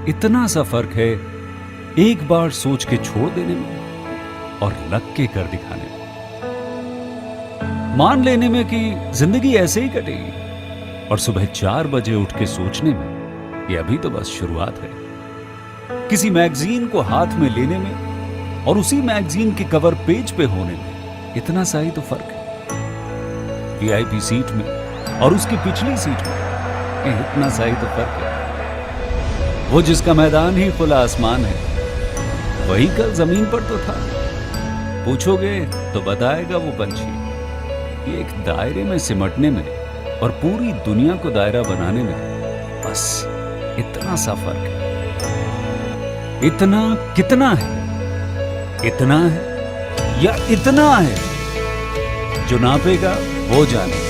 इतना सा फर्क है एक बार सोच के छोड़ देने में और लग के कर दिखाने में। मान लेने में कि जिंदगी ऐसे ही कटेगी और सुबह 4 बजे उठ के सोचने में ये अभी तो बस शुरुआत है। किसी मैगजीन को हाथ में लेने में और उसी मैगजीन के कवर पेज पे होने में इतना सा ही तो फर्क है। वीआईपी सीट में और उसकी पिछली सीट में इतना सा ही तो फर्क है। वो जिसका मैदान ही खुला आसमान है वही कल जमीन पर तो था। पूछोगे तो बताएगा वो पंछी। ये एक दायरे में सिमटने में और पूरी दुनिया को दायरा बनाने में बस इतना सा फर्क है। इतना कितना है? इतना है या इतना है? जो नापेगा वो जाने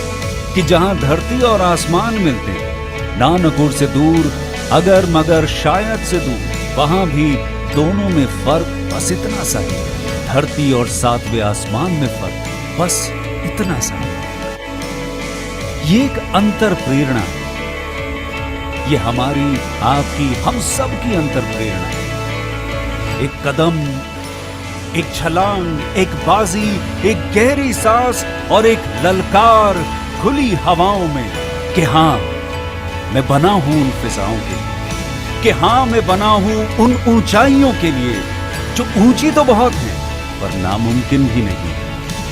कि जहां धरती और आसमान मिलते हैं, नानकुर से दूर, अगर मगर शायद से दूर, वहां भी दोनों में फर्क बस इतना सा है। धरती और 7वें आसमान में फर्क बस इतना सा है। ये एक अंतर प्रेरणा है। ये हमारी, आपकी, हम सब की अंतर प्रेरणा है। एक कदम, एक छलांग, एक बाजी, एक गहरी सांस और एक ललकार खुली हवाओं में कि हाँ मैं बना हूं उन फिजाओं के लिए, कि हाँ मैं बना हूं उन ऊंचाइयों के लिए जो ऊंची तो बहुत है पर नामुमकिन भी नहीं,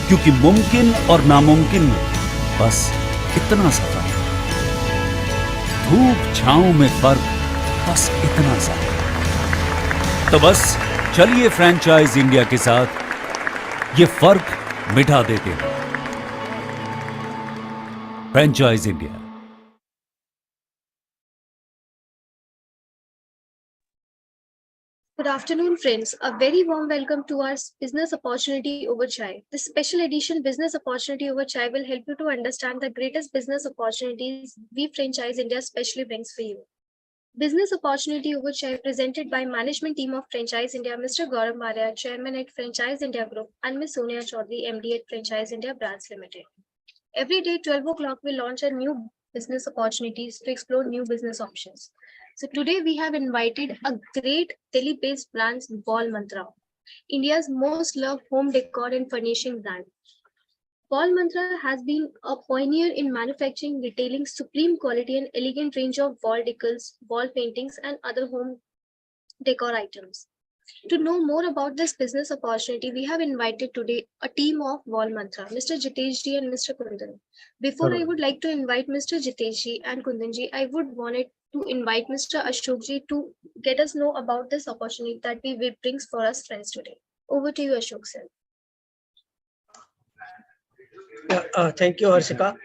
क्योंकि मुमकिन और नामुमकिन में बस इतना सा फर्क है। धूप छांव में फर्क बस इतना सा है। तो बस चलिए फ्रेंचाइज इंडिया के साथ ये फर्क मिटा देते हैं। Franchise India. Good afternoon, friends. A very warm welcome to our Business Opportunity Over Chai. This special edition Business Opportunity Over Chai will help you to understand the greatest business opportunities we Franchise India specially brings for you. Business Opportunity Over Chai presented by management team of Franchise India, Mr. Gaurav Maria, Chairman at Franchise India Group, and Ms. Sonia Chaudhary, MD at Franchise India Brands Limited. Every day, 12 o'clock, we launch a new business opportunities to explore new business options. So today we have invited a great Delhi-based brand, wallmantra, India's most loved home decor and furnishing brand. Wallmantra has been a pioneer in manufacturing, retailing supreme quality and elegant range of wall decals, wall paintings, and other home decor items. To know more about this business opportunity, we have invited today a team of wallmantra, Mr. Jitesh ji and Mr. Kundan. Before I would like to invite Mr. Jitesh ji and Kundan ji, I would wanted to invite Mr. Ashok ji to get us know about this opportunity that we brings for us friends today. Over to you, Ashok sir. Thank you, Harshika,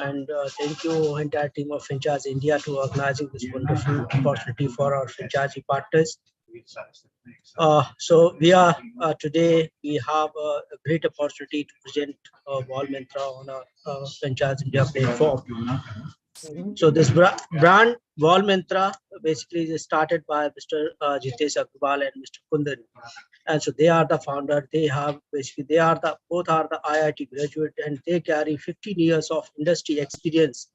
and thank you entire team of Franchise India to organizing this wonderful opportunity for our franchisee partners. So we are today we have a great opportunity to present wallmantra on a Franchise India platform. So this brand wallmantra basically is started by Mr. Jitesh Agarwal and Mr. Kundan, and so they are the founder. They have basically both are the IIT graduate, and they carry 15 years of industry experience,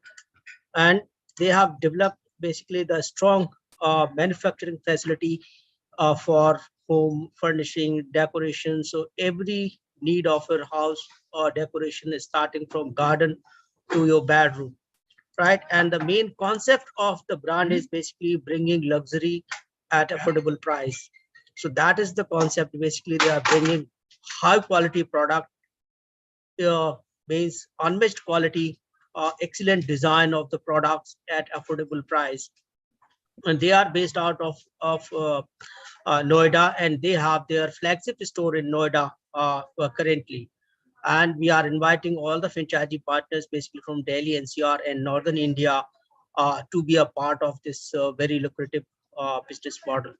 and they have developed basically the strong manufacturing facility for home furnishing, decoration. So every need of your house or decoration is starting from garden to your bedroom, right? And the main concept of the brand is basically bringing luxury at affordable price. So that is the concept. Basically, they are bringing high quality product, means unmatched quality, excellent design of the products at affordable price. And they are based out of Noida, and they have their flagship store in Noida currently. And we are inviting all the franchisee partners basically from Delhi, NCR, and Northern India to be a part of this very lucrative business model.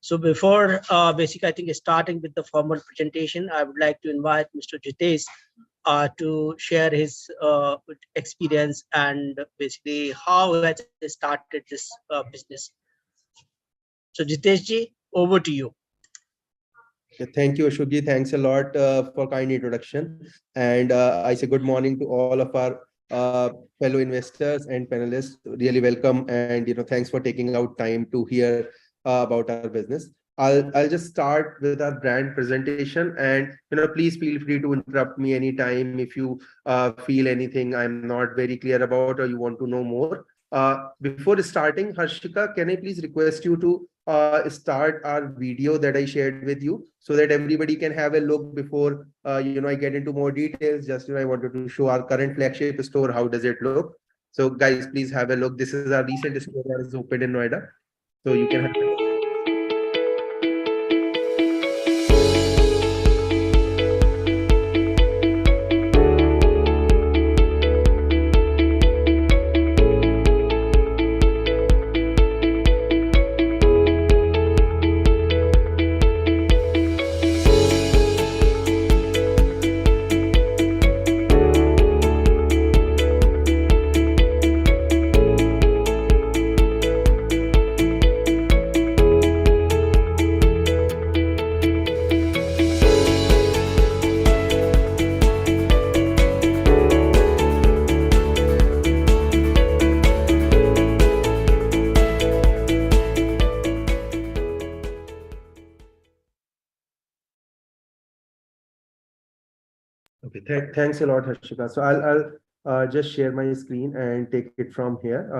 So before basically, I think starting with the formal presentation, I would like to invite Mr. Jitesh to share his experience and basically how he has started this business. So Jitesh ji, over to you. Thank you, Ashok ji. Thanks a lot for kind introduction. And I say good morning to all of our fellow investors and panelists, really welcome, and thanks for taking out time to hear about our business. I'll just start with our brand presentation, and please feel free to interrupt me anytime if you feel anything I'm not very clear about or you want to know more. Before starting, Harshika, can I please request you to start our video that I shared with you so that everybody can have a look before I get into more details. Just I wanted to show our current flagship store. How does it look? So guys, please have a look. This is our recent store that is opened in Noida. So you can have a look. Okay, thanks a lot, Harshika. So I'll just share my screen and take it from here.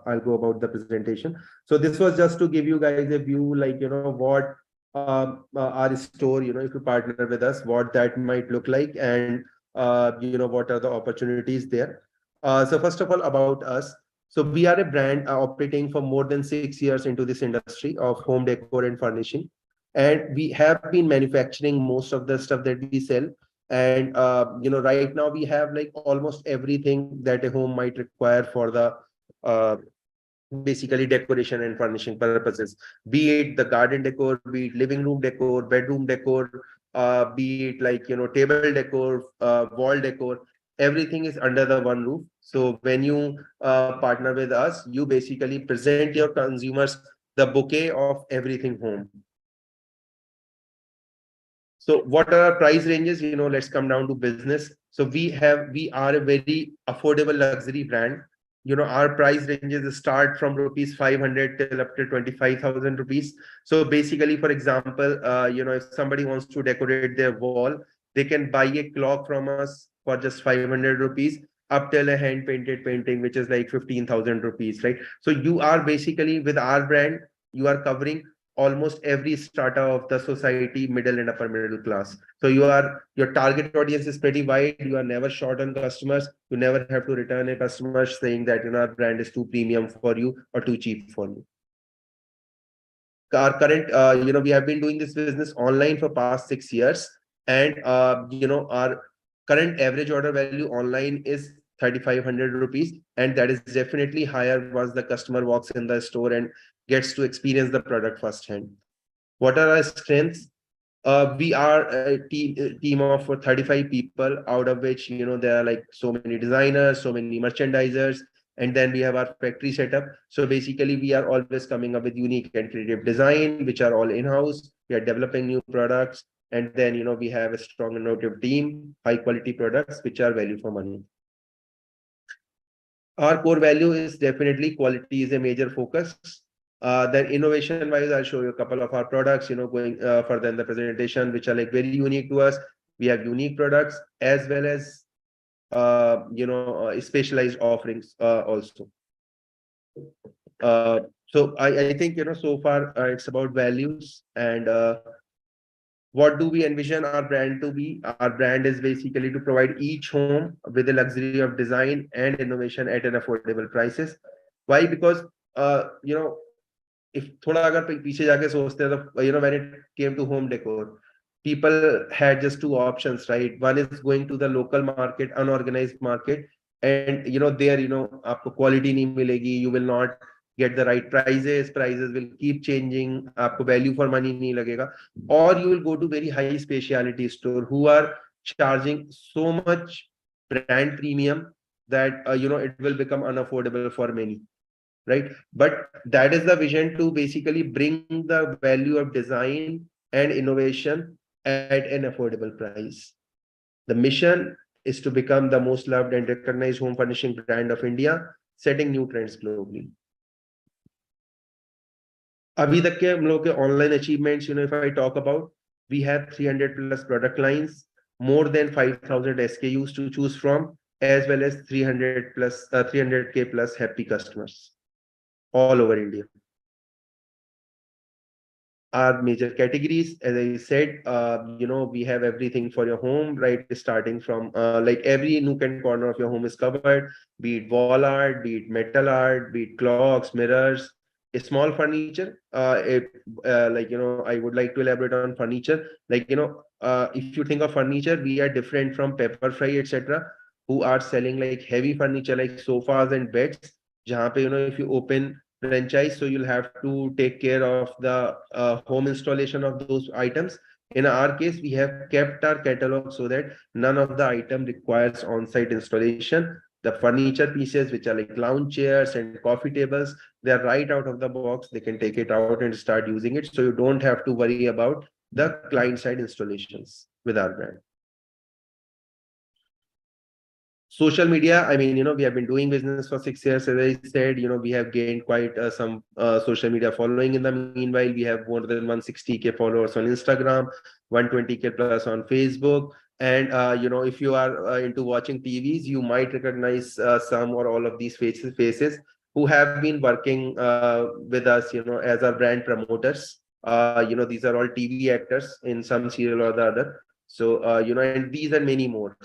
I'll go about the presentation. So this was just to give you guys a view, like what our store, if you partner with us, what that might look like, and what are the opportunities there. So first of all, about us. So we are a brand operating for more than 6 years into this industry of home decor and furnishing, and we have been manufacturing most of the stuff that we sell. And right now we have like almost everything that a home might require for the basically decoration and furnishing purposes, be it the garden decor, be it living room decor, bedroom decor, be it like table decor, wall decor. Everything is under the one roof. So when you partner with us, you basically present your consumers the bouquet of everything home. So what are our price ranges? Let's come down to business. So we are a very affordable luxury brand. Our price ranges start from rupees 500 till up to 25,000 rupees. So basically, for example, if somebody wants to decorate their wall, they can buy a clock from us for just 500 rupees up till a hand painted painting, which is like 15,000 rupees, right? So you are basically with our brand, you are covering almost every strata of the society, middle and upper middle class. So your target audience is pretty wide. You are never short on customers. You never have to return a customer saying that our brand is too premium for you or too cheap for you. Our current, we have been doing this business online for past 6 years, and our current average order value online is 3,500 rupees, and that is definitely higher once the customer walks in the store and gets to experience the product firsthand. What are our strengths? We are a team of 35 people, out of which there are like so many designers, so many merchandisers, and then we have our factory setup. So basically, we are always coming up with unique and creative design, which are all in-house. We are developing new products, and then we have a strong innovative team, high quality products which are value for money. Our core value is definitely quality is a major focus. Then innovation wise, I'll show you a couple of our products, going further in the presentation, which are like very unique to us. We have unique products as well as specialized offerings also. So I think so far it's about values, and what do we envision our brand to be? Our brand is basically to provide each home with the luxury of design and innovation at an affordable prices. Why? Because if thoda agar piche jaake sochte hain to, when it came to home decor, people had just two options, right? One is going to the local market, unorganized market, and there aapko quality nahi milegi, you will not get the right prices will keep changing, aapko value for money nahi lagega. Or you will go to very high speciality store who are charging so much brand premium that it will become unaffordable for many, right? But that is the vision, to basically bring the value of design and innovation at an affordable price. The mission is to become the most loved and recognized home furnishing brand of India, setting new trends globally. अभी तक के हम लोग के online achievements, if I talk about, we have 300 plus product lines, more than 5,000 SKUs to choose from, as well as 300K plus happy customers all over India. Our major categories, as I said, we have everything for your home, right? Starting from like every nook and corner of your home is covered, be it wall art, be it metal art, be it clocks, mirrors, a small furniture. I would like to elaborate on furniture. If you think of furniture, we are different from Pepperfry, etc., who are selling like heavy furniture like sofas and beds. Jahan pe, if you open franchise, so you'll have to take care of the home installation of those items. In our case, we have kept our catalog so that none of the item requires on-site installation. The furniture pieces, which are like lounge chairs and coffee tables, they're right out of the box. They can take it out and start using it. So you don't have to worry about the client-side installations with our brand. Social media, I mean, we have been doing business for 6 years. As I said, we have gained quite some social media following. In the meanwhile, we have more than 160K followers on Instagram, 120K plus on Facebook. And, if you are into watching TVs, you might recognize some or all of these faces who have been working with us, as our brand promoters. These are all TV actors in some serial or the other. So, and these and many more.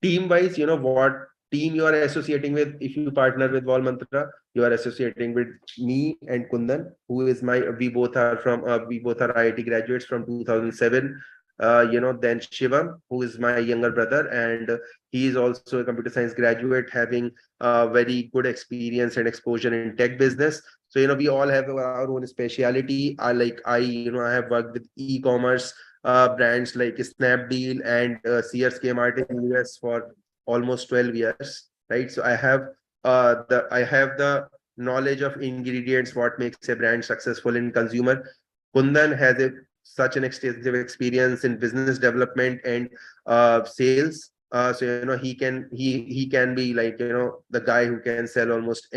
Team wise, what team you are associating with. If you partner with wallmantra, you are associating with me and Kundan, who is we both are IIT graduates from 2007. Then Shivam, who is my younger brother, and he is also a computer science graduate, having very good experience and exposure in tech business. So we all have our own speciality. I have worked with e-commerce brands like Snapdeal and Sears Kmart in US for almost 12 years, right? So I have the knowledge of ingredients, what makes a brand successful in consumer. Kundan has such an extensive experience in business development and sales. So he can be like the guy who can sell almost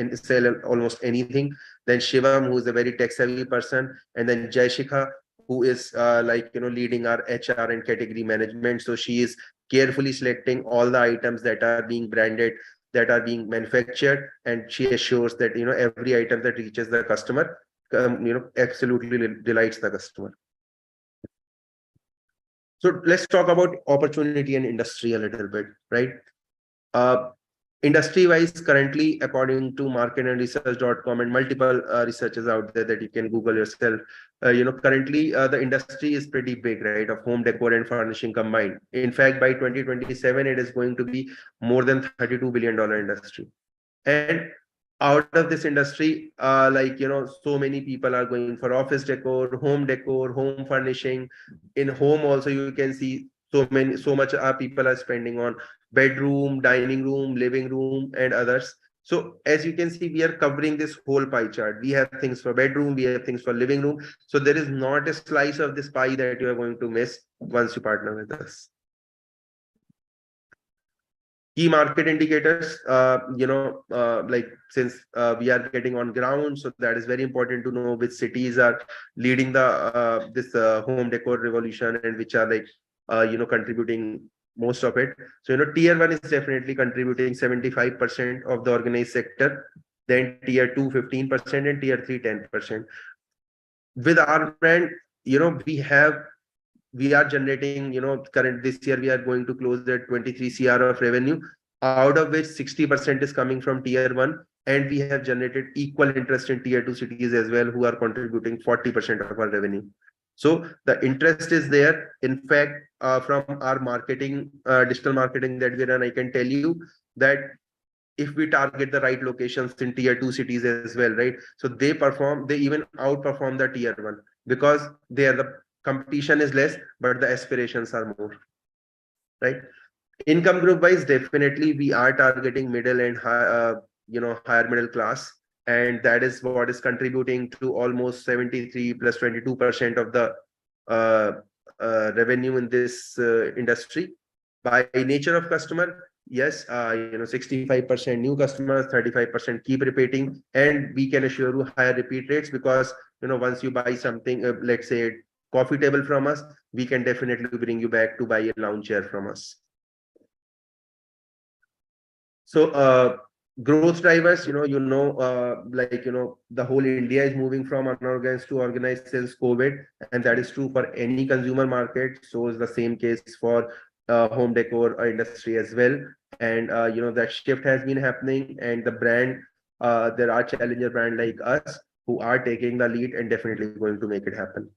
anything. Then Shivam, who is a very tech savvy person, and then Jaishika, who is leading our HR and category management. So she is carefully selecting all the items that are being branded, that are being manufactured, and she assures that every item that reaches the customer absolutely delights the customer. So let's talk about opportunity and industry a little bit, right? Industry wise, currently, according to marketandresearch.com and multiple researches out there that you can Google yourself, currently the industry is pretty big, right? Of home decor and furnishing combined. In fact, by 2027, it is going to be more than $32 billion industry. And out of this industry, so many people are going for office decor, home furnishing. In home also, you can see so much people are spending on bedroom, dining room, living room, and others. So as you can see, we are covering this whole pie chart. We have things for bedroom, we have things for living room. So there is not a slice of this pie that you are going to miss once you partner with us. Key market indicators, since we are getting on ground, so that is very important to know which cities are leading the this home decor revolution and which are contributing most of it. So tier 1 is definitely contributing 75% of the organized sector, then tier 2 15%, and tier 3 10%. With our brand, we are generating, this year we are going to close at 23 CR of revenue, out of which 60% is coming from tier 1, and we have generated equal interest in tier 2 cities as well, who are contributing 40% of our revenue. So the interest is there. In fact, from our marketing, digital marketing that we run, I can tell you that if we target the right locations in tier 2 cities as well, right? So they even outperform the tier 1, because the competition is less, but the aspirations are more, right? Income group wise, definitely we are targeting middle and high, higher middle class, and that is what is contributing to almost 73 plus 22% of the revenue in this industry. by nature of customer, yes, 65% new customers, 35% keep repeating, and we can assure you higher repeat rates because once you buy something, let's say coffee table from us, we can definitely bring you back to buy a lounge chair from us. So growth drivers, the whole India is moving from unorganized to organized since COVID, and that is true for any consumer market. So is the same case for home decor industry as well. And that shift has been happening, and the brand, there are challenger brand like us who are taking the lead and definitely going to make it happen.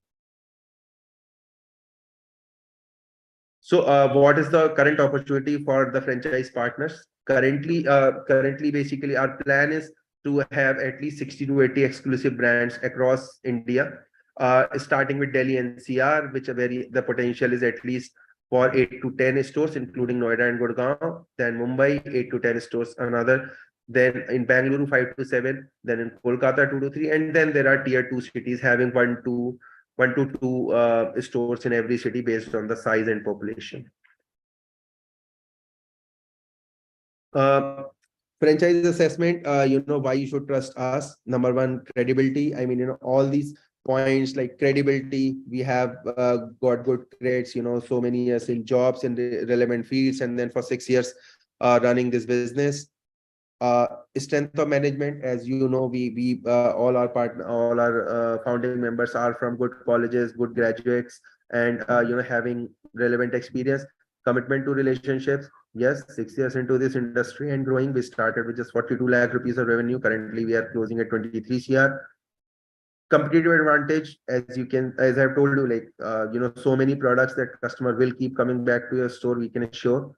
So what is the current opportunity for the franchise partners? Currently, basically, our plan is to have at least 60 to 80 exclusive brands across India, starting with Delhi NCR, which the potential is at least for 8 to 10 stores, including Noida and Gurgaon. Then Mumbai, 8 to 10 stores, another. Then in Bangalore, 5 to 7. Then in Kolkata, 2 to 3. And then there are tier 2 cities having 1 to 2 stores in every city based on the size and population. Franchise assessment, why you should trust us. Number one, credibility. I mean, all these points like credibility, we have got good grades, so many years in jobs in the relevant fields, and then for 6 years running this business. Strength of management, as you know, we all our founding members are from good colleges, good graduates, and having relevant experience. Commitment to relationships. Yes, 6 years into this industry and growing. We started with just 42 lakh rupees of revenue. Currently, we are closing at 23 CR. Competitive advantage, as I've told you, like so many products that customer will keep coming back to your store, we can assure.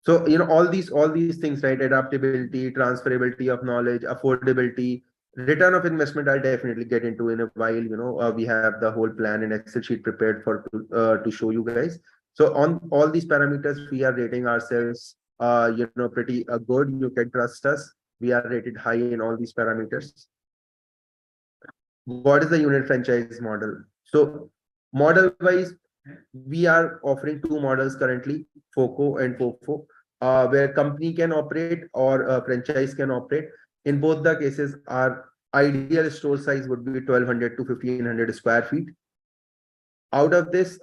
So, all these things, right? Adaptability, transferability of knowledge, affordability, return of investment, I'll definitely get into in a while. We have the whole plan and Excel sheet prepared to show you guys. So on all these parameters, we are rating ourselves, pretty good. You can trust us. We are rated high in all these parameters. What is the unit franchise model? So model wise, we are offering 2 models currently, FOCO and FOFO, where company can operate or franchise can operate. In both the cases, our ideal store size would be 1200 to 1500 square feet. Out of this,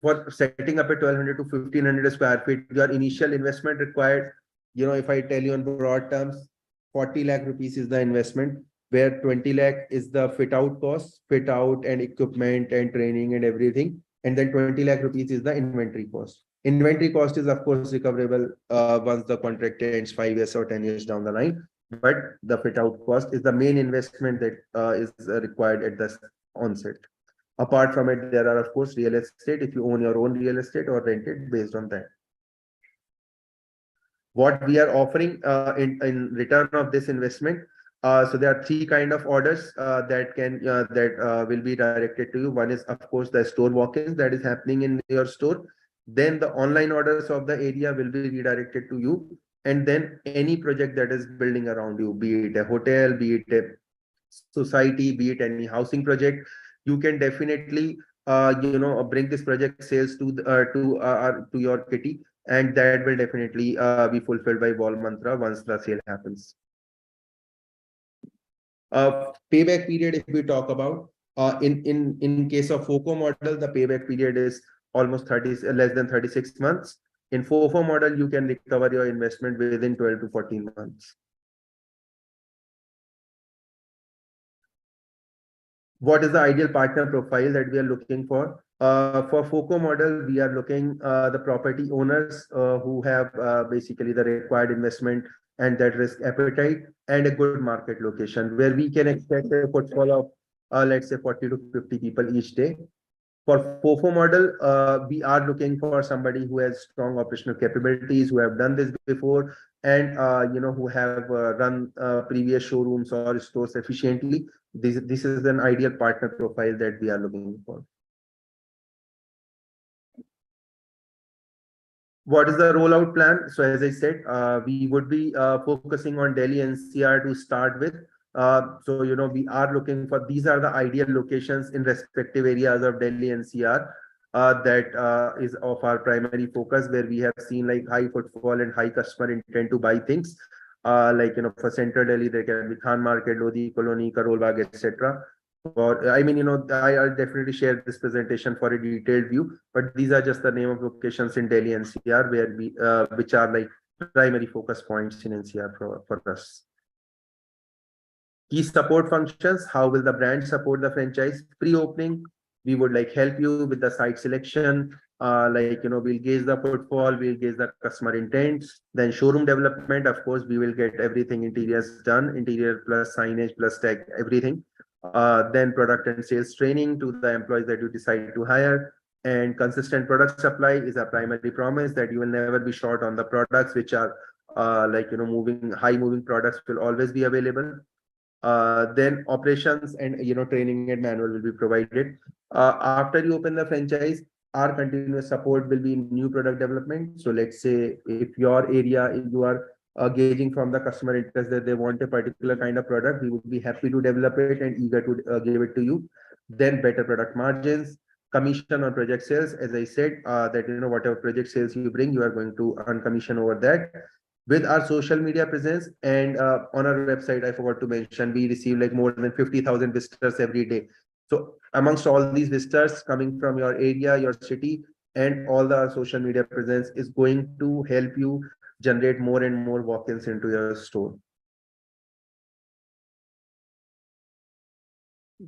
for setting up a 1200 to 1500 square feet, your initial investment required, if I tell you in broad terms, 40 lakh rupees is the investment, where 20 lakh is the fit out cost, fit out and equipment and training and everything. And then 20 lakh rupees is the inventory cost. Inventory cost is of course recoverable once the contract ends 5 years or 10 years down the line. But the fit out cost is the main investment that is required at the onset. Apart from it, there are of course real estate, if you own your own real estate or rent it based on that. What we are offering in return of this investment. So there are 3 kind of orders that will be directed to you. One is of course the store walk-ins that is happening in your store. Then the online orders of the area will be redirected to you. And then any project that is building around you, be it a hotel, be it a society, be it any housing project, you can definitely bring this project sales to your kitty, and that will definitely be fulfilled by wallmantra once the sale happens. Payback period, if we talk about, in case of FOCO model, the payback period is almost less than 36 months. In FOFO model, you can recover your investment within 12 to 14 months. What is the ideal partner profile that we are looking for? For FOCO model, we are looking the property owners who have basically the required investment and that risk appetite and a good market location where we can expect a footfall of let's say 40 to 50 people each day. For FOFO model, we are looking for somebody who has strong operational capabilities, who have done this before, and who have run previous showrooms or stores efficiently. This is an ideal partner profile that we are looking for. What is the rollout plan? So as I said, we would be focusing on Delhi NCR to start with. So we are looking for, these are the ideal locations in respective areas of Delhi NCR. that is of our primary focus, where we have seen like high footfall and high customer intent to buy things. Like, for Central Delhi, there can be Khan Market, Lodi Colony, Karol Bagh, etc. Or I mean, I'll definitely share this presentation for a detailed view, but these are just the name of locations in Delhi NCR where we, which are like primary focus points in NCR for us. Key support functions. How will the brand support the franchise? Pre-opening, we would like help you with the site selection. We'll gauge the footfall, we'll gauge the customer intents. Then showroom development, of course, we will get everything interiors done, interior plus signage plus tag, everything. Then product and sales training to the employees that you decide to hire. And consistent product supply is a primary promise that you will never be short on the products, which are high moving products will always be available. Then operations and training and manual will be provided. After you open the franchise, our continuous support will be in new product development. So let's say if your area, if you are gauging from the customer interest that they want a particular kind of product, we would be happy to develop it and eager to give it to you. Then better product margins, commission on project sales. As I said, that whatever project sales you bring, you are going to earn commission over that. With our social media presence and on our website, I forgot to mention, we receive like more than 50,000 visitors every day. So amongst all these visitors coming from your area, your city, and all the social media presence is going to help you generate more and more walk-ins into your store.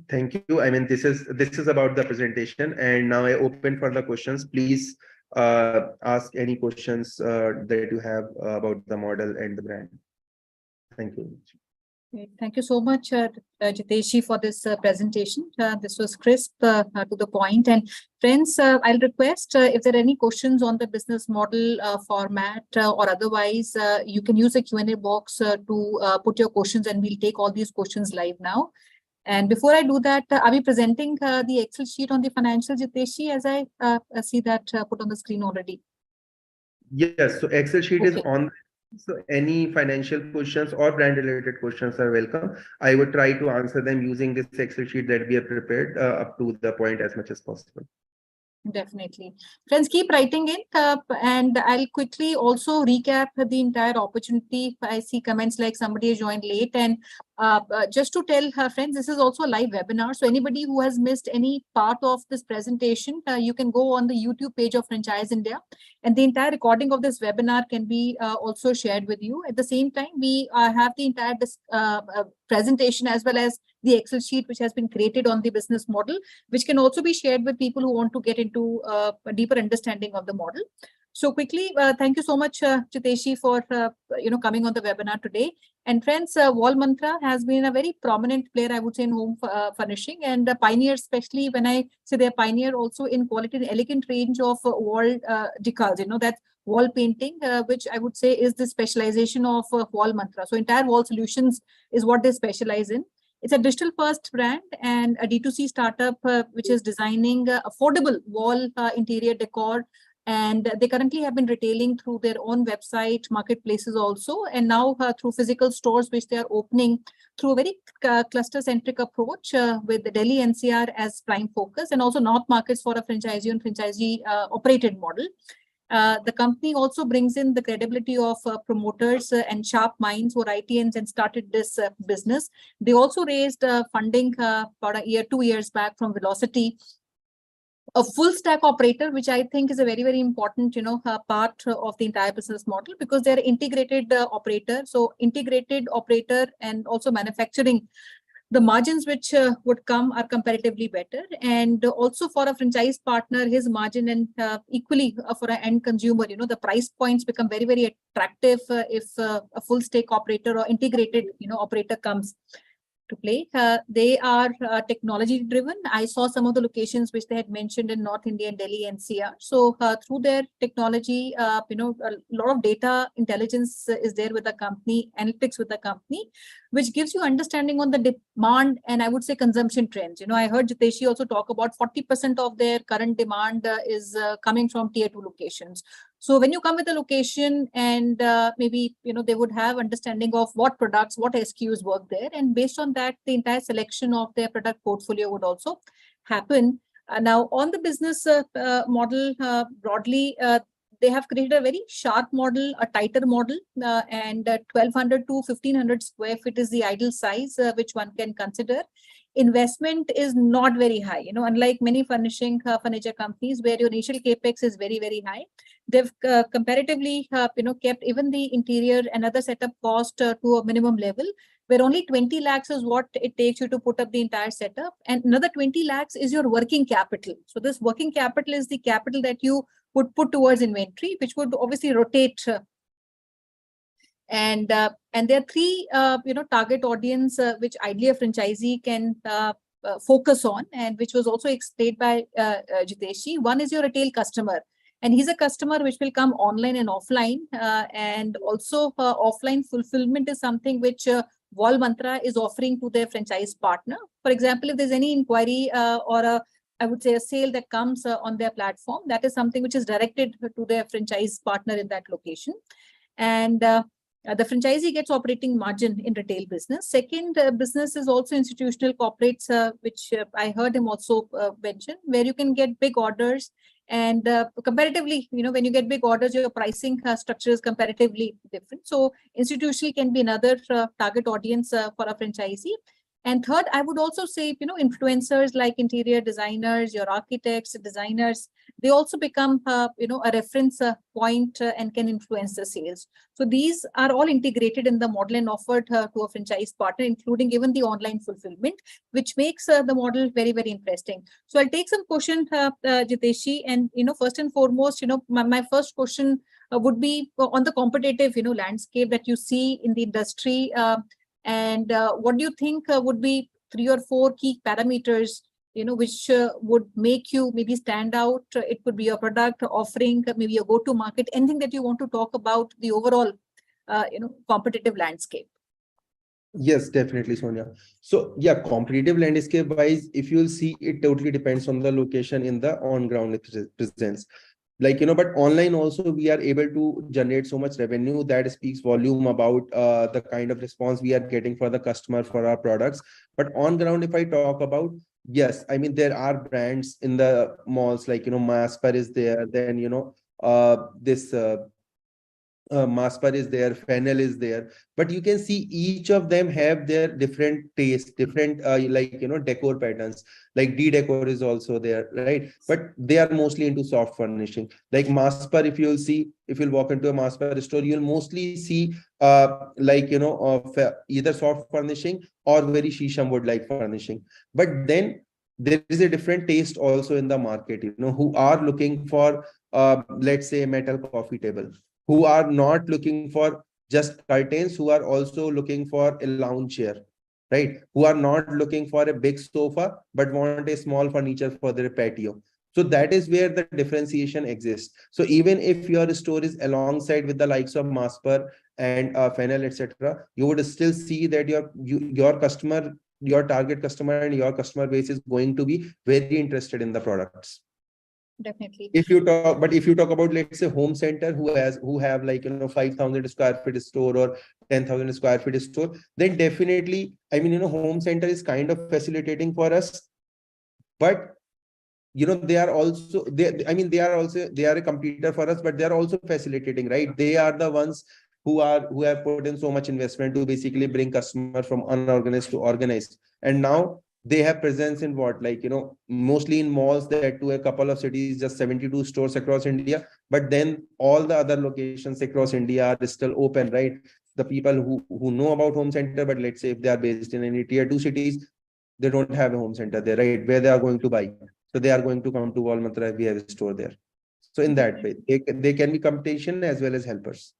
Thank you. I mean, this is about the presentation, and now I open for the questions. Please ask any questions that you have about the model and the brand. Thank you. Thank you so much, Jitesh, for this presentation. This was crisp, to the point. And friends, I'll request if there are any questions on the business model format or otherwise, you can use the Q&A box to put your questions, and we'll take all these questions live now. And before I do that, are we presenting the Excel sheet on the financial, Jitesh, as I see that put on the screen already? Yes, so Excel sheet is on. So any financial questions or brand related questions are welcome. I would try to answer them using this Excel sheet that we have prepared up to the point as much as possible. Definitely. Friends, keep writing in and I'll quickly also recap the entire opportunity. I see comments like somebody has joined late, and just to tell her friends, this is also a live webinar. So anybody who has missed any part of this presentation, you can go on the YouTube page of Franchise India, and the entire recording of this webinar can be also shared with you. At the same time, we have the entire presentation as well as the Excel sheet which has been created on the business model, which can also be shared with people who want to get into a deeper understanding of the model. So quickly, thank you so much, Jitesh, for coming on the webinar today. And friends, wallmantra has been a very prominent player, I would say, in home furnishing, and a pioneer, especially when I say they're pioneer also in quality and elegant range of wall decals, that wall painting, which I would say is the specialization of wallmantra. So entire wall solutions is what they specialize in. It's a digital first brand and a D2C startup which is designing affordable wall interior decor. And they currently have been retailing through their own website, marketplaces also, and now through physical stores, which they are opening through a very cluster-centric approach with the Delhi NCR as prime focus, and also North markets for a franchisee and franchisee operated model. The company also brings in the credibility of promoters and sharp minds who are ITNs and started this business. They also raised funding about 2 years back from Velocity, a full stack operator, which I think is a very, very important, part of the entire business model, because they're integrated operator. So integrated operator and also manufacturing, the margins which would come are comparatively better. And also for a franchise partner, his margin, and equally for an end consumer, the price points become very, very attractive if a full stack operator or integrated, operator comes to play. They are technology driven. I saw some of the locations which they had mentioned in North India and Delhi NCR. So through their technology, a lot of data intelligence is there with the company, analytics with the company, which gives you understanding on the demand and I would say consumption trends. I heard Jitesh also talk about 40% of their current demand is coming from tier 2 locations. So when you come with a location and maybe, they would have understanding of what products, what SKUs work there. And based on that, the entire selection of their product portfolio would also happen. Now, on the business model broadly, they have created a very sharp model, a tighter model, and 1200 to 1500 square feet is the ideal size which one can consider. Investment is not very high, unlike many furnishing furniture companies where your initial capex is very, very high. They've comparatively, kept even the interior and other setup cost to a minimum level, where only 20 lakhs is what it takes you to put up the entire setup. And another 20 lakhs is your working capital. So this working capital is the capital that you would put towards inventory, which would obviously rotate. And there are three, target audience, which ideally a franchisee can focus on, and which was also explained by Jitesh. One is your retail customer. And he's a customer which will come online and offline. And also offline fulfillment is something which wallmantra is offering to their franchise partner. For example, if there's any inquiry or I would say a sale that comes on their platform, that is something which is directed to their franchise partner in that location. And the franchisee gets operating margin in retail business. Second business is also institutional corporates, which I heard him also mention, where you can get big orders. And comparatively, when you get big orders, your pricing structure is comparatively different. So institutional can be another target audience for a franchisee. And third, I would also say, influencers like interior designers, your architects, designers, they also become, a reference point and can influence the sales. So these are all integrated in the model and offered to a franchise partner, including even the online fulfillment, which makes the model very, very interesting. So I'll take some question, Jitesh, and, first and foremost, my first question would be on the competitive, landscape that you see in the industry. And what do you think would be 3 or 4 key parameters, which would make you maybe stand out? It could be your product offering, maybe your go-to market, anything that you want to talk about the overall, competitive landscape. Yes, definitely, Sonia. So yeah, competitive landscape wise, if you'll see, it totally depends on the location in the on-ground presence. But online also we are able to generate so much revenue that speaks volume about the kind of response we are getting for the customer for our products. But on ground, if I talk about, yes, I mean, there are brands in the malls like, Masper is there, then, this Masper is there, FIHL is there, but you can see each of them have their different taste, different decor patterns. Like D-Decor is also there, right? But they are mostly into soft furnishing. Like Masper, if you'll see, if you'll walk into a Masper store, you'll mostly see either soft furnishing or very shisham wood like furnishing. But then there is a different taste also in the market, who are looking for let's say metal coffee table, who are not looking for just curtains, who are also looking for a lounge chair, right? Who are not looking for a big sofa, but want a small furniture for their patio. So that is where the differentiation exists. So even if your store is alongside with the likes of Masper and FIHL, etc., you would still see that your customer, your target customer and your customer base is going to be very interested in the products. Definitely. If you talk about, let's say, home center who have 5,000 square feet store or 10,000 square feet store, then definitely, I mean, home center is kind of facilitating for us, but they are a competitor for us, but they are also facilitating, right? They are the ones who have put in so much investment to basically bring customer from unorganized to organized, and now they have presence in mostly in malls, that to a couple of cities, just 72 stores across India. But then all the other locations across India are still open, right? The people who know about home center, but let's say if they are based in any tier 2 cities, they don't have a home center there, right? Where they are going to buy. So they are going to come to wallmantra if we have a store there. So in that way, they can be competition as well as helpers.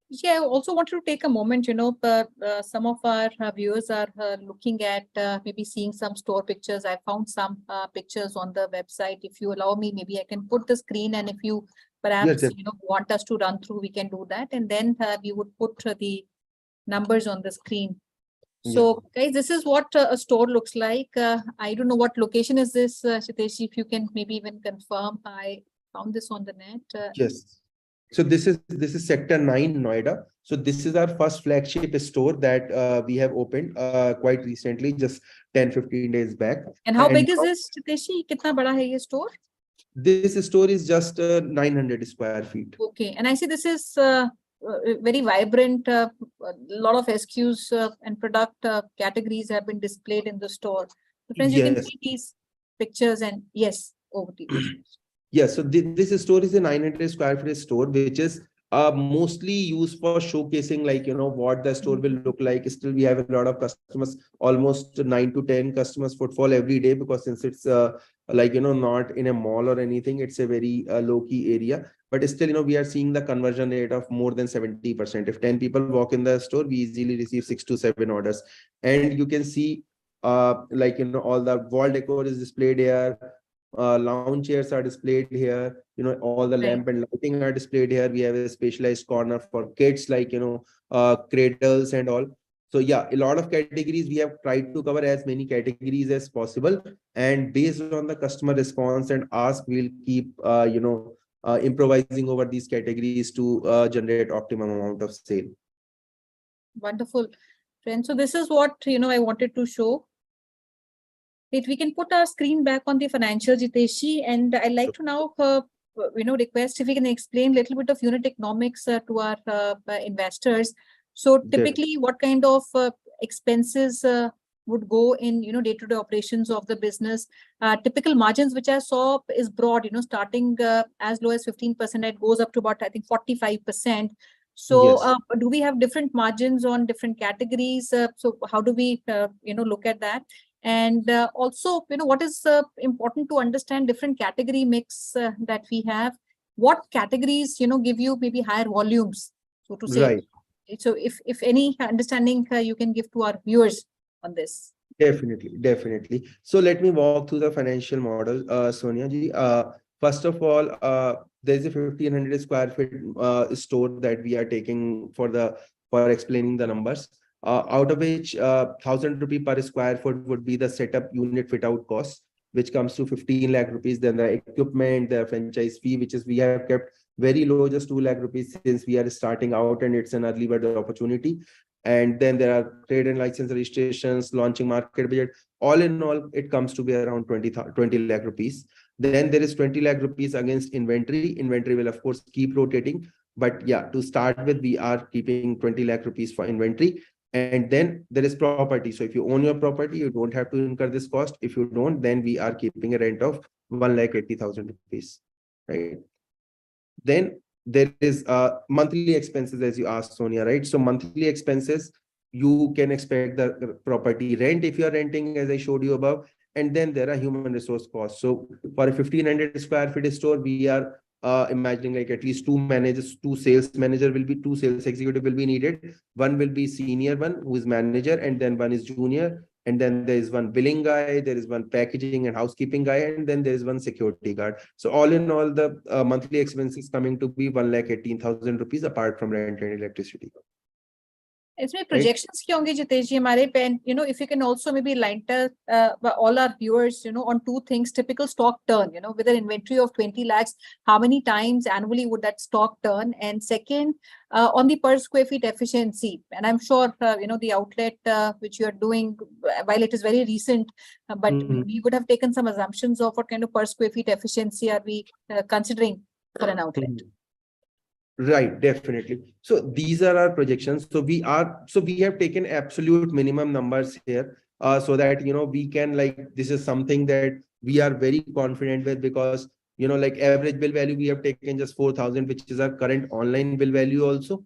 Yeah, I also wanted to take a moment, some of our viewers are looking at maybe seeing some store pictures. I found some pictures on the website. If you allow me, maybe I can put the screen, and if you perhaps, Yes, want us to run through, we can do that. And then we would put the numbers on the screen. So guys, this is what a store looks like. I don't know what location is this, Jitesh, if you can maybe even confirm. I found this on the net. yes. So this is Sector 9, Noida. So this is our first flagship store that we have opened quite recently, just 10-15 days back. And how And big is this, Jiteshi? Kitna bada hai ye store? this store is just 900 square feet. Okay, and I see this is very vibrant. A lot of SKUs and product categories have been displayed in the store. So friends, you can Yes. see these pictures, and yes, over to you. Yes, so this store is a 900 square feet store, which is mostly used for showcasing, like, what the store will look like. Still, we have a lot of customers, almost 9 to 10 customers footfall every day, because since it's like, not in a mall or anything, it's a very low-key area. But still, we are seeing the conversion rate of more than 70%. If 10 people walk in the store, we easily receive 6 to 7 orders. And you can see, like, all the wall decor is displayed here. Lounge chairs are displayed here. All the lamp and lighting are displayed here. We have a specialized corner for kids, like, cradles and all. So yeah, a lot of categories. We have tried to cover as many categories as possible, and based on the customer response and ask, we'll keep improvising over these categories to generate optimum amount of sale. Wonderful, friends. So this is what I wanted to show. If we can put our screen back on the financial, Jiteshi, and I'd like to now request if we can explain a little bit of unit economics to our investors. So typically, what kind of expenses would go in day-to-day operations of the business? Typical margins, which I saw, is broad, starting as low as 15%, it goes up to about, I think, 45%. So Yes. do we have different margins on different categories? So how do we look at that? And also, what is important to understand different category mix that we have? What categories, give you maybe higher volumes, so to say. Right. So if any understanding you can give to our viewers on this. Definitely. So let me walk through the financial model, Sonia ji. First of all, there's a 1500 square feet store that we are taking for explaining the numbers. Out of which 1,000 rupee per square foot would be the setup unit fit out cost, which comes to 15 lakh rupees. Then the equipment, the franchise fee, which is we have kept very low, just 2 lakh rupees, since we are starting out and it's an early bird opportunity. And then there are trade and license registrations, launching market budget. All in all, it comes to be around 20 lakh rupees. Then there is 20 lakh rupees against inventory. Inventory will, of course, keep rotating. But yeah, to start with, we are keeping 20 lakh rupees for inventory. And then there is property. So if you own your property, you don't have to incur this cost. If you don't, then we are keeping a rent of 1,80,000 rupees, right? Then there is monthly expenses, as you asked, Sonia, right? So monthly expenses, you can expect the property rent if you're renting, as I showed you above. And then there are human resource costs. So for a 1500 square feet store, we are imagining like at least two sales executive will be needed. One will be senior one, who is manager, and then one is junior. And then there is one billing guy, there is one packaging and housekeeping guy, and then there is one security guard. So all in all, the monthly expenses coming to be 1,18,000 rupees apart from rent and electricity. इसमें projections क्या होंगे जितेश जी हमारे पे? If you can also maybe line all our viewers on two things: typical stock turn, with an inventory of 20 lakhs, how many times annually would that stock turn? And second, on the per square feet efficiency. And I'm sure the outlet which you are doing, while it is very recent, but we would have taken some assumptions of what kind of per square feet efficiency are we considering for an outlet. Right, definitely. So these are our projections. So we have taken absolute minimum numbers here, so that we can, like, this is something that we are very confident with, because like average bill value, we have taken just 4,000, which is our current online bill value also.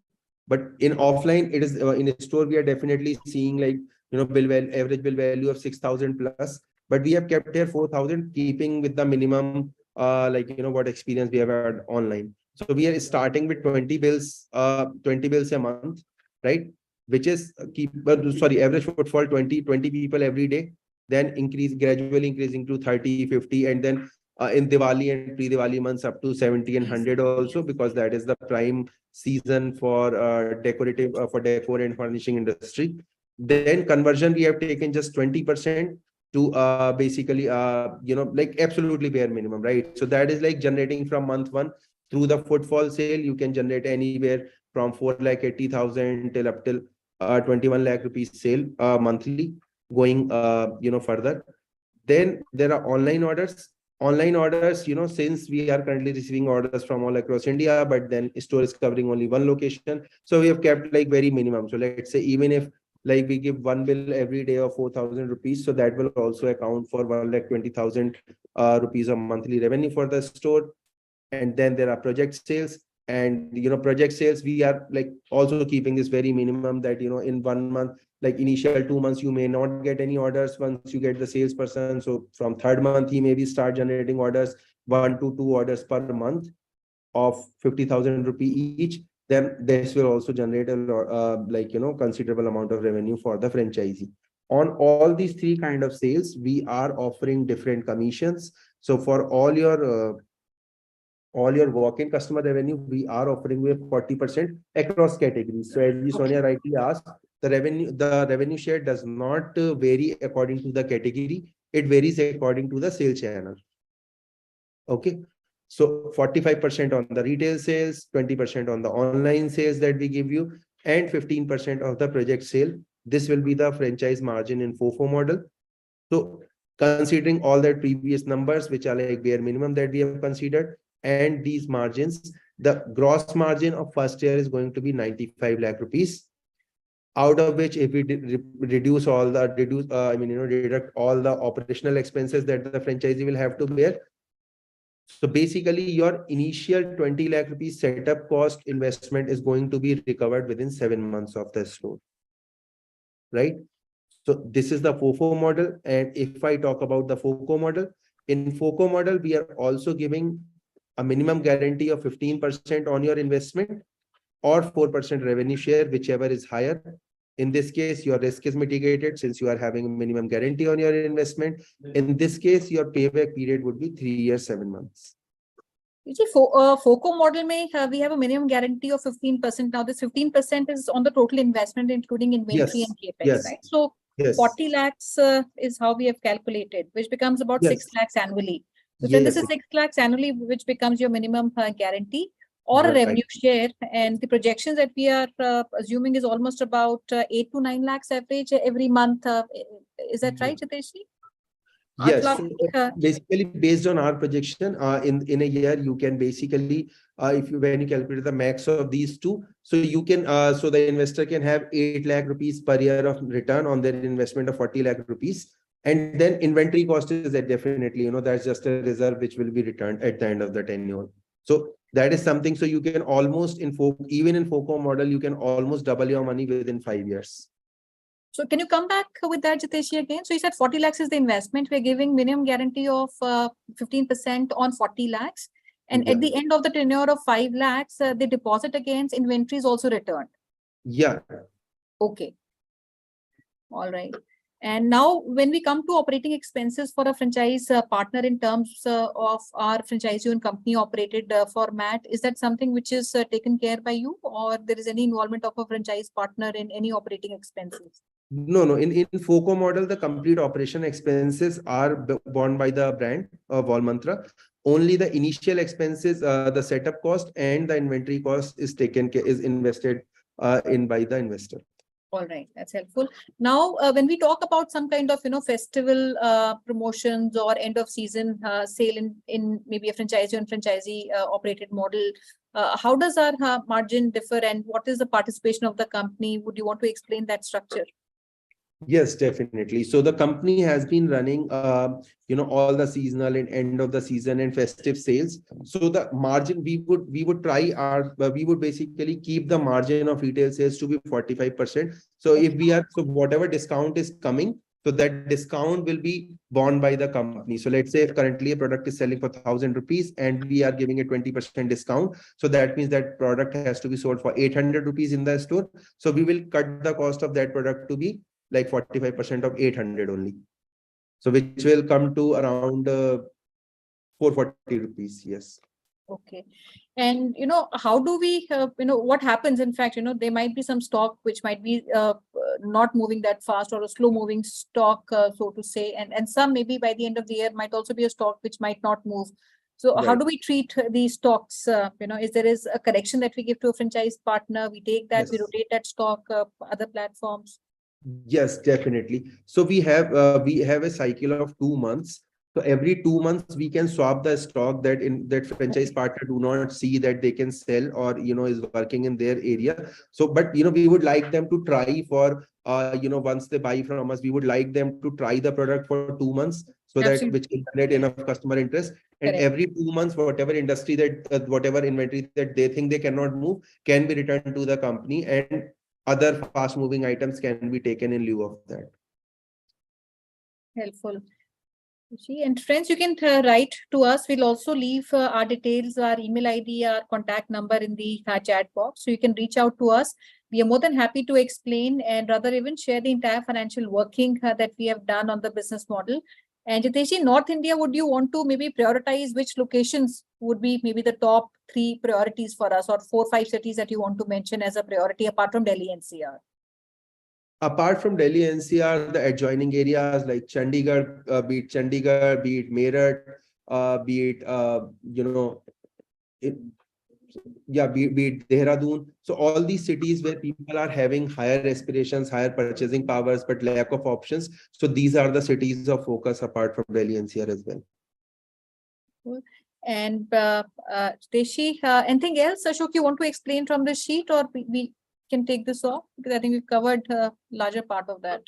But in offline, it is in a store, we are definitely seeing like average bill value of 6,000 plus. But we have kept here 4,000, keeping with the minimum what experience we have had online. So we are starting with 20 bills a month, right? Which is average footfall 20 people every day, then gradually increasing to 30, 50, and then in Diwali and pre-Diwali months up to 70 and 100 also, because that is the prime season for for decor and furnishing industry. Then conversion, we have taken just 20% to basically like absolutely bare minimum, right? So that is like generating from month one through the footfall sale, you can generate anywhere from 4,80,000 till up till 21 lakh rupees sale monthly, going further. Then there are online orders. Online orders, since we are currently receiving orders from all across India, but then store is covering only one location. So we have kept like very minimum. So let's say even if like we give one bill every day of 4,000 rupees, so that will also account for 1,20,000 rupees of monthly revenue for the store. And then there are project sales. And project sales, we are like also keeping this very minimum that in 1 month, like initial 2 months, you may not get any orders once you get the salesperson. So from 3rd month, he maybe start generating orders, 1 to 2 orders per month of 50,000 rupee each. Then this will also generate a considerable amount of revenue for the franchisee. On all these 3 kind of sales, we are offering different commissions. So for all your walk-in customer revenue, we are offering with 40% across categories. So as Sonia rightly asked, the revenue share does not vary according to the category. It varies according to the sales channel. Okay. So 45% on the retail sales, 20% on the online sales that we give you, and 15% of the project sale. This will be the franchise margin in FOFO model. So considering all the previous numbers, which are like bare minimum that we have considered, and these margins, the gross margin of first year is going to be 95 lakh rupees. Out of which, if we deduct all the operational expenses that the franchisee will have to bear. So basically, your initial 20 lakh rupees setup cost investment is going to be recovered within 7 months of the store, right? So this is the FOFO model. And if I talk about the FOCO model, in FOCO model, we are also giving a minimum guarantee of 15% on your investment or 4% revenue share, whichever is higher. In this case, your risk is mitigated since you are having a minimum guarantee on your investment. In this case, your payback period would be 3 years, 7 months. You see, FOCO model we have a minimum guarantee of 15%. Now, this 15% is on the total investment, including inventory and capex, right? So 40 lakhs is how we have calculated, which becomes about 6 lakhs annually. So then this is 6 lakhs annually, which becomes your minimum guarantee or a revenue share. And the projections that we are assuming is almost about 8 to 9 lakhs average every month. Is that right, Jiteshi? Yes, so basically based on our projection, in a year, you can basically, when you calculate the max of these two, so you can, so the investor can have 8 lakh rupees per year of return on their investment of 40 lakh rupees. And then inventory cost is that definitely, that's just a reserve which will be returned at the end of the tenure. So that is something, so you can almost even in FOCO model, you can almost double your money within 5 years. So can you come back with that, Jiteshi, again? So you said 40 lakhs is the investment. We're giving minimum guarantee of 15% on 40 lakhs. And at the end of the tenure of 5 lakhs, the deposit against inventory is also returned. Yeah. Okay. All right. And now when we come to operating expenses for a franchise partner in terms of our franchisee-owned company operated format, is that something which is taken care by you, or there is any involvement of a franchise partner in any operating expenses? No. In FOCO model, the complete operation expenses are borne by the brand wallmantra. Only the initial expenses, the setup cost and the inventory cost is invested in by the investor. All right, that's helpful. Now, when we talk about some kind of festival promotions or end of season sale in maybe a franchisee and franchisee operated model, how does our margin differ, and what is the participation of the company? Would you want to explain that structure? Yes, definitely. So the company has been running, all the seasonal and end of the season and festive sales. So the margin we would basically keep the margin of retail sales to be 45%. So so whatever discount is coming, so that discount will be borne by the company. So let's say if currently a product is selling for 1,000 rupees and we are giving a 20% discount. So that means that product has to be sold for 800 rupees in the store. So we will cut the cost of that product to be like 45% of 800 only. So which will come to around 440 rupees. Yes. Okay. And, how do we, what happens? In fact, there might be some stock which might be not moving that fast, or a slow moving stock, so to say. And some maybe by the end of the year might also be a stock which might not move. So how Right. do we treat these stocks? Is there a correction that we give to a franchise partner? We take that, we Yes. rotate that stock, other platforms. Yes, definitely. So we have a cycle of 2 months. So every 2 months we can swap the stock that franchise partner do not see that they can sell or is working in their area. So but we would like them to try for once they buy from us, we would like them to try the product for 2 months so that Absolutely. which can generate enough customer interest. And Correct. every 2 months, whatever industry that whatever inventory that they think they cannot move can be returned to the company, and other fast moving items can be taken in lieu of that. Helpful. And friends, you can write to us. We'll also leave our details, our email ID, our contact number in the chat box. So you can reach out to us. We are more than happy to explain and rather even share the entire financial working that we have done on the business model. And Jiteshi, North India, would you want to maybe prioritize which locations would be maybe the top 3 priorities for us, or 4 or 5 cities that you want to mention as a priority apart from Delhi NCR? Apart from Delhi NCR, the adjoining areas like Chandigarh, be it Chandigarh, be it Meerut, be it be it Dehradun. So all these cities where people are having higher aspirations, higher purchasing powers, but lack of options. So these are the cities of focus apart from Delhi NCR as well. And Jiteshi, anything else, Ashok, you want to explain from the sheet, or we can take this off? Because I think we've covered a larger part of that.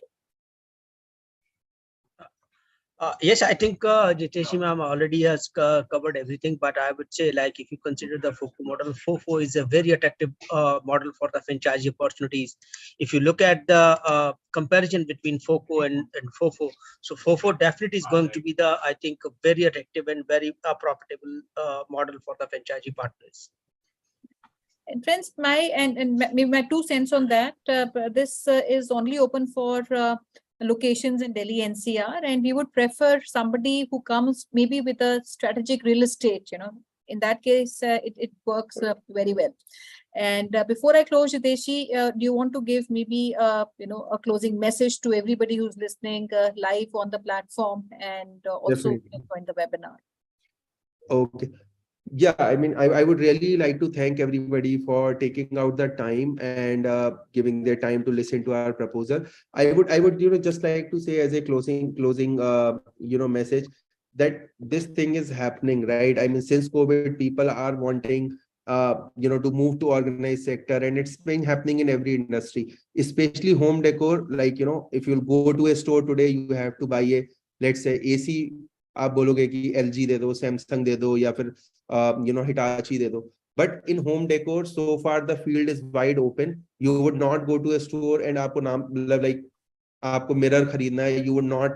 Yes, I think Jiteshi ma'am already has covered everything, but I would say, like, if you consider the FOFO model, FOFO is a very attractive model for the franchise opportunities. If you look at the comparison between FOFO and FOFO, so FOFO definitely is going to be I think, a very attractive and very profitable model for the franchisee partners. And friends, maybe my 2 cents on that. This is only open for locations in Delhi NCR, and we would prefer somebody who comes maybe with a strategic real estate. In that case, it works very well. And before I close, Jiteshi, do you want to give maybe a closing message to everybody who's listening live on the platform, and also join the webinar? Okay. Yeah, I mean, I would really like to thank everybody for taking out the time and giving their time to listen to our proposal. I would just like to say as a closing message that this thing is happening, right? I mean, since COVID, people are wanting to move to organized sector, and it's been happening in every industry, especially home decor. Like, if you'll go to a store today, you have to buy a, let's say, AC. आप बोलोगे कि LG दे दो, Samsung दे दो, या फिर Hitachi दे दो. But in home decor, so far the field is wide open. You would not go to a store and आपको नाम like आपको mirror खरीदना है. You would not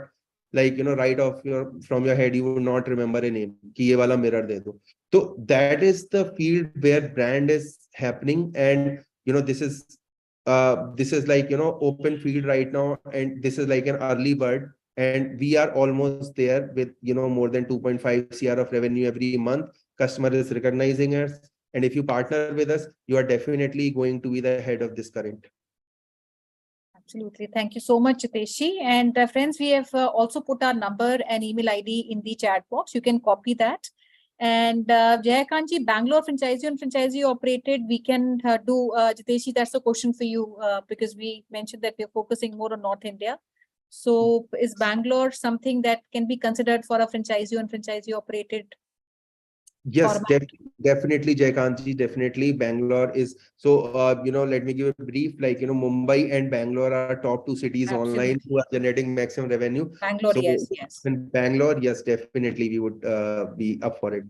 write off from your head. You would not remember a name कि ये वाला mirror दे दो. So that is the field where brand is happening, and this is like open field right now, and this is like an early bird. And we are almost there with more than 2.5 CR of revenue every month. Customer is recognizing us, and if you partner with us, you are definitely going to be the head of this current. Absolutely. Thank you so much, Jiteshi. And friends, we have also put our number and email ID in the chat box. You can copy that. And Jayakanji, Bangalore franchisee and franchisee operated, we can do, Jiteshi, that's a question for you, because we mentioned that we're focusing more on North India. So is Bangalore something that can be considered for a franchisee and franchisee operated? Yes, definitely, Jayakantji, definitely. Bangalore is, so, let me give a brief, Mumbai and Bangalore are top 2 cities online who are generating maximum revenue. Bangalore, so yes. In Bangalore, yes, definitely, we would be up for it.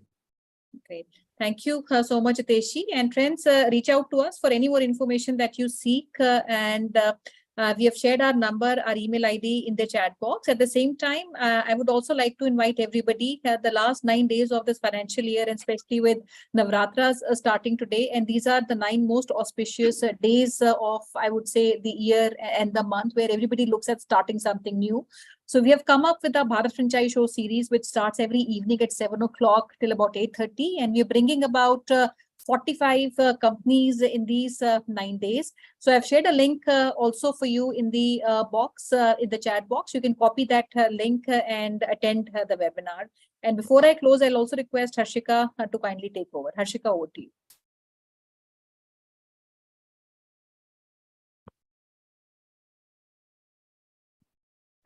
Great. Thank you so much, Jiteshi. And friends, reach out to us for any more information that you seek. We have shared our number, our email ID in the chat box. At the same time, I would also like to invite everybody the last 9 days of this financial year, and especially with Navratras starting today. And these are the 9 most auspicious days of, I would say, the year and the month where everybody looks at starting something new. So we have come up with our Bharat Franchise Show series, which starts every evening at 7 o'clock till about 8:30. And we're bringing about 45 companies in these 9 days. So I've shared a link also for you in the box, in the chat box. You can copy that link and attend the webinar. And before I close, I'll also request Harshika to kindly take over. Harshika, over to you.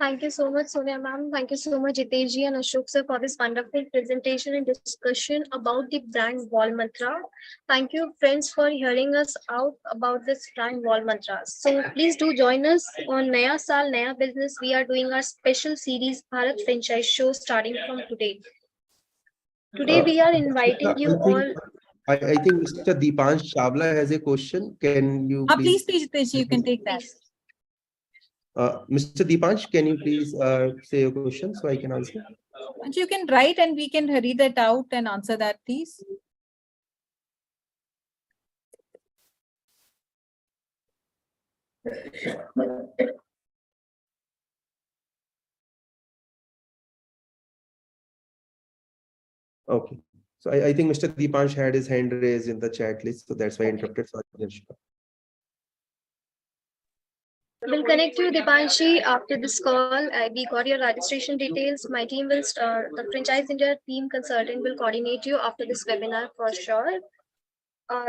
Thank you so much, Sonia ma'am. Thank you so much, Jitesh ji and Ashok sir, for this wonderful presentation and discussion about the brand wallmantra. Thank you, friends, for hearing us out about this brand wallmantra. So please do join us on Naya Saal Naya Business. We are doing our special series Bharat Franchise Show starting from today. Today we are inviting you all. I think Mr. Deepansh Chawla has a question. Can you Please, Jitesh, you can take that. Mr. Deepansh, can you please say your question so I can answer? You can write and we can read that out and answer that, please. Okay. So I think Mr. Deepansh had his hand raised in the chat list, so that's why I interrupted. Sorry, Harshika. We'll connect you, Dipanshi, after this call. We got your registration details. My team will start, the Franchise India team consultant will coordinate you after this webinar for sure.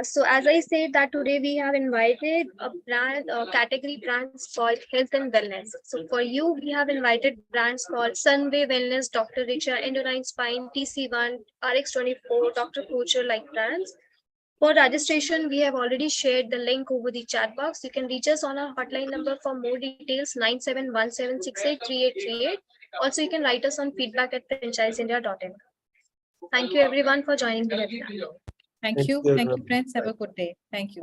So as I said that today we have invited a brand, category brands called Health and Wellness. So for you, we have invited brands called Sunway Wellness, Dr. Richa, Endurine Spine, TC1, RX24, Dr. Poacher like brands. For registration, we have already shared the link over the chat box. You can reach us on our hotline number for more details, 9717683838. Also, you can write us on feedback@franchiseindia.in. Thank you everyone for joining the webinar. Thank you. Thank you, friends. Have a good day. Thank you.